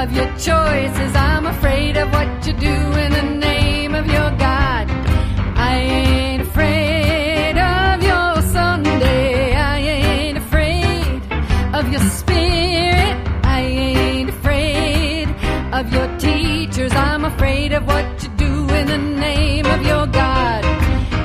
of your choices. I'm afraid of what you do in the name of your God. I ain't afraid of your Sunday. I ain't afraid of your spirit. I ain't afraid of your teachers. I'm afraid of what you do in the name of your God.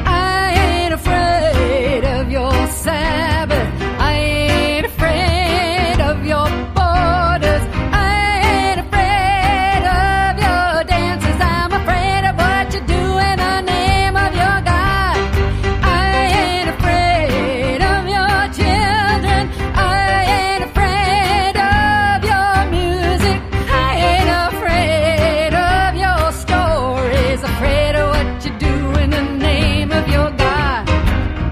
I ain't afraid of your Sabbath. I ain't afraid of your borders. I ain't afraid of your dances. I'm afraid of what you do in the name of your God. I ain't afraid of your children. I ain't afraid of your music. I ain't afraid of your stories. Afraid of what you do in the name of your God.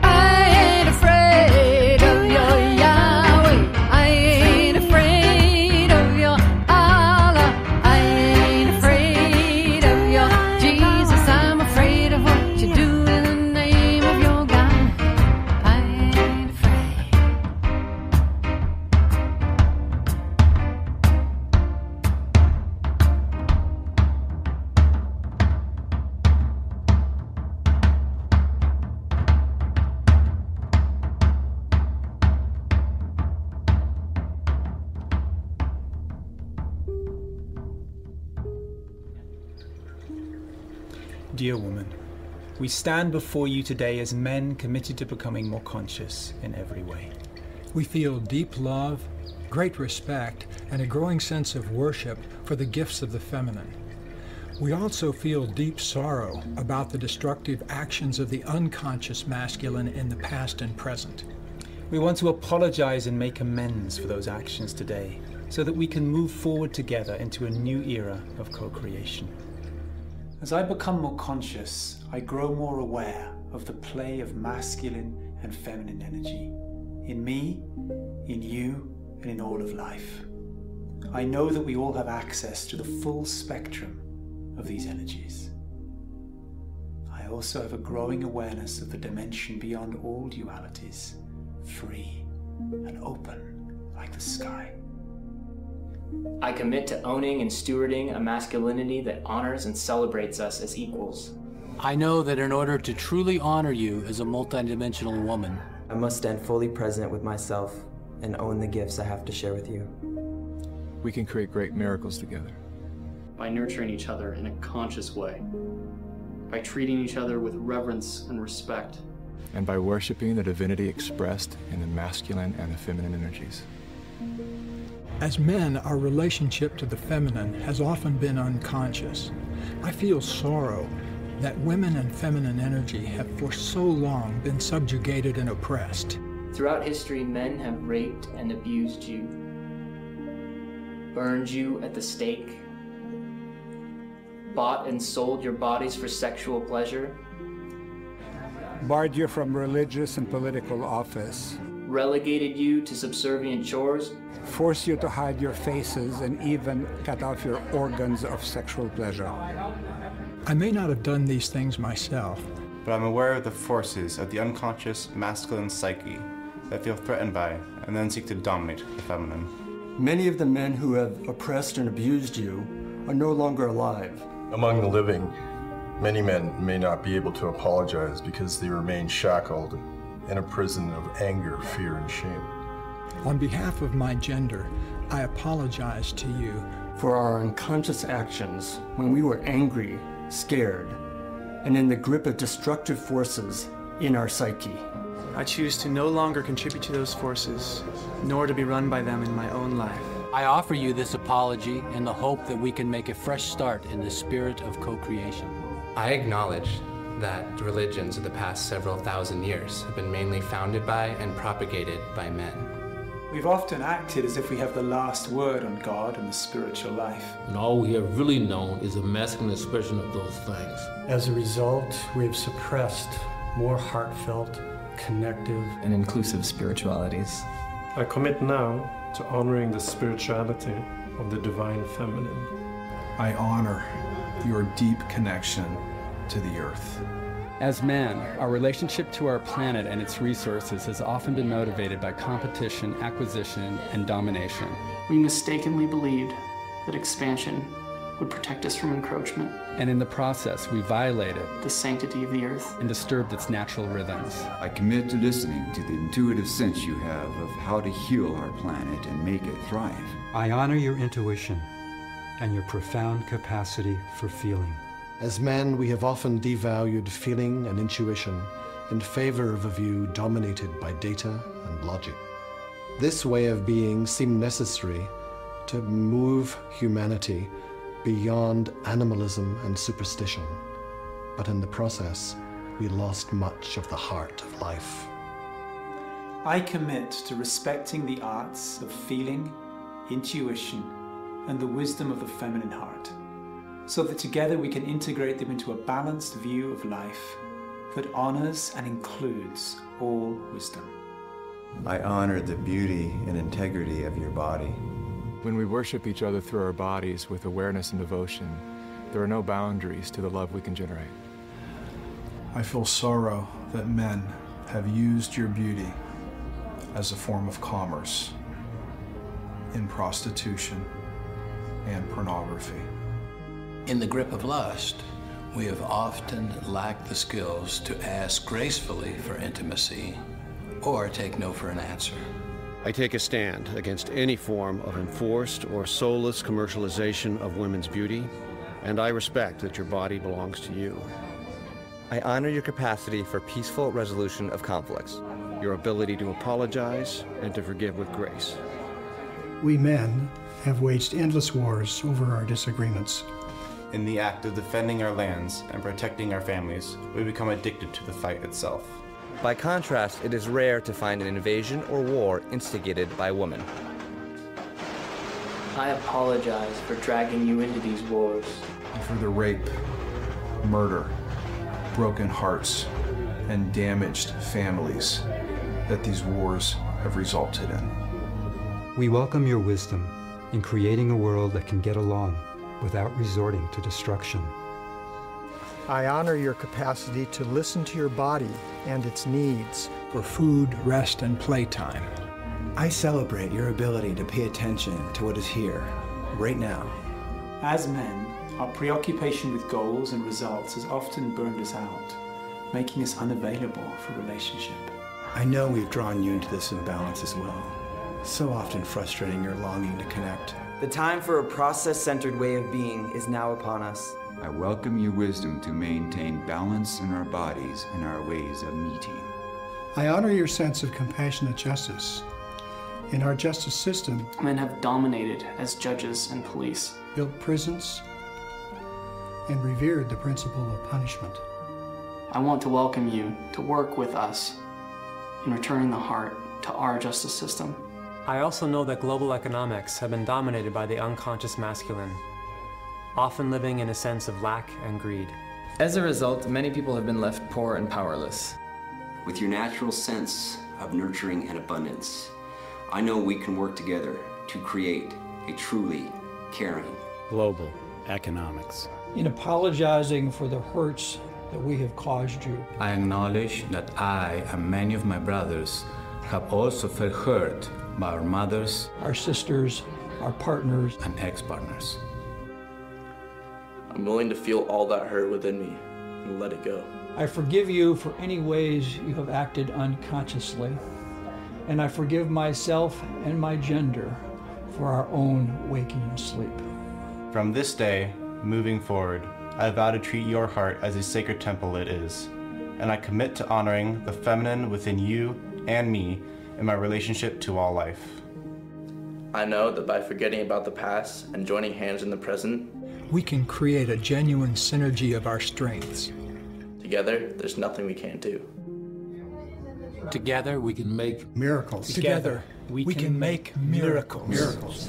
I ain't afraid of your Yahweh. I ain't afraid of your Allah. I ain't afraid of your Jesus. I'm afraid of what you do in the name of your God. I ain't afraid. Dear woman, we stand before you today as men committed to becoming more conscious in every way. We feel deep love, great respect, and a growing sense of worship for the gifts of the feminine. We also feel deep sorrow about the destructive actions of the unconscious masculine in the past and present. We want to apologize and make amends for those actions today so that we can move forward together into a new era of co-creation. As I become more conscious, I grow more aware of the play of masculine and feminine energy in me, in you, and in all of life. I know that we all have access to the full spectrum of these energies. I also have a growing awareness of the dimension beyond all dualities, free and open like the sky. I commit to owning and stewarding a masculinity that honors and celebrates us as equals. I know that in order to truly honor you as a multidimensional woman, I must stand fully present with myself and own the gifts I have to share with you. We can create great miracles together. By nurturing each other in a conscious way, by treating each other with reverence and respect, And by worshiping the divinity expressed in the masculine and the feminine energies. As men, our relationship to the feminine has often been unconscious. I feel sorrow that women and feminine energy have for so long been subjugated and oppressed. Throughout history, men have raped and abused you, burned you at the stake, bought and sold your bodies for sexual pleasure, barred you from religious and political office, relegated you to subservient chores, forced you to hide your faces, and even cut off your organs of sexual pleasure. I may not have done these things myself, but I'm aware of the forces of the unconscious masculine psyche that feel threatened by and then seek to dominate the feminine. Many of the men who have oppressed and abused you are no longer alive. Among the living, many men may not be able to apologize because they remain shackled in a prison of anger, fear, and shame. On behalf of my gender, I apologize to you for our unconscious actions when we were angry, scared, and in the grip of destructive forces in our psyche. I choose to no longer contribute to those forces, nor to be run by them in my own life. I offer you this apology in the hope that we can make a fresh start in the spirit of co-creation. I acknowledge that religions of the past several thousand years have been mainly founded by and propagated by men. We've often acted as if we have the last word on God and the spiritual life. And all we have really known is a masculine expression of those things. As a result, we've suppressed more heartfelt, connective, and inclusive spiritualities. I commit now to honoring the spirituality of the divine feminine. I honor your deep connection to the earth. As men, our relationship to our planet and its resources has often been motivated by competition, acquisition, and domination. We mistakenly believed that expansion would protect us from encroachment. And in the process, we violated the sanctity of the earth and disturbed its natural rhythms. I commit to listening to the intuitive sense you have of how to heal our planet and make it thrive. I honor your intuition and your profound capacity for feeling. As men, we have often devalued feeling and intuition in favor of a view dominated by data and logic. This way of being seemed necessary to move humanity beyond animalism and superstition, but in the process, we lost much of the heart of life. I commit to respecting the arts of feeling, intuition, and the wisdom of the feminine heart, so that together we can integrate them into a balanced view of life that honors and includes all wisdom. I honor the beauty and integrity of your body. When we worship each other through our bodies with awareness and devotion, there are no boundaries to the love we can generate. I feel sorrow that men have used your beauty as a form of commerce in prostitution and pornography. In the grip of lust, we have often lacked the skills to ask gracefully for intimacy or take no for an answer. I take a stand against any form of enforced or soulless commercialization of women's beauty, and I respect that your body belongs to you. I honor your capacity for peaceful resolution of conflicts, your ability to apologize and to forgive with grace. We men have waged endless wars over our disagreements. In the act of defending our lands and protecting our families, we become addicted to the fight itself. By contrast, it is rare to find an invasion or war instigated by a woman. I apologize for dragging you into these wars. For the rape, murder, broken hearts, and damaged families that these wars have resulted in. We welcome your wisdom in creating a world that can get along without resorting to destruction. I honor your capacity to listen to your body and its needs for food, rest, and playtime. I celebrate your ability to pay attention to what is here, right now. As men, our preoccupation with goals and results has often burned us out, making us unavailable for relationship. I know we've drawn you into this imbalance as well, so often frustrating your longing to connect. The time for a process-centered way of being is now upon us. I welcome your wisdom to maintain balance in our bodies and our ways of meeting. I honor your sense of compassionate justice. In our justice system, men have dominated as judges and police, built prisons, and revered the principle of punishment. I want to welcome you to work with us in returning the heart to our justice system. I also know that global economics have been dominated by the unconscious masculine, often living in a sense of lack and greed. As a result, many people have been left poor and powerless. With your natural sense of nurturing and abundance, I know we can work together to create a truly caring global economics. In apologizing for the hurts that we have caused you, I acknowledge that I and many of my brothers have also felt hurt by our mothers, our sisters, our partners, and ex-partners. I'm willing to feel all that hurt within me and let it go. I forgive you for any ways you have acted unconsciously, and I forgive myself and my gender for our own waking and sleep. From this day, moving forward, I vow to treat your heart as a sacred temple it is, and I commit to honoring the feminine within you and me in my relationship to all life. I know that by forgetting about the past and joining hands in the present, we can create a genuine synergy of our strengths. Together, there's nothing we can't do. Together, we can make miracles. Together, we can make miracles. Miracles.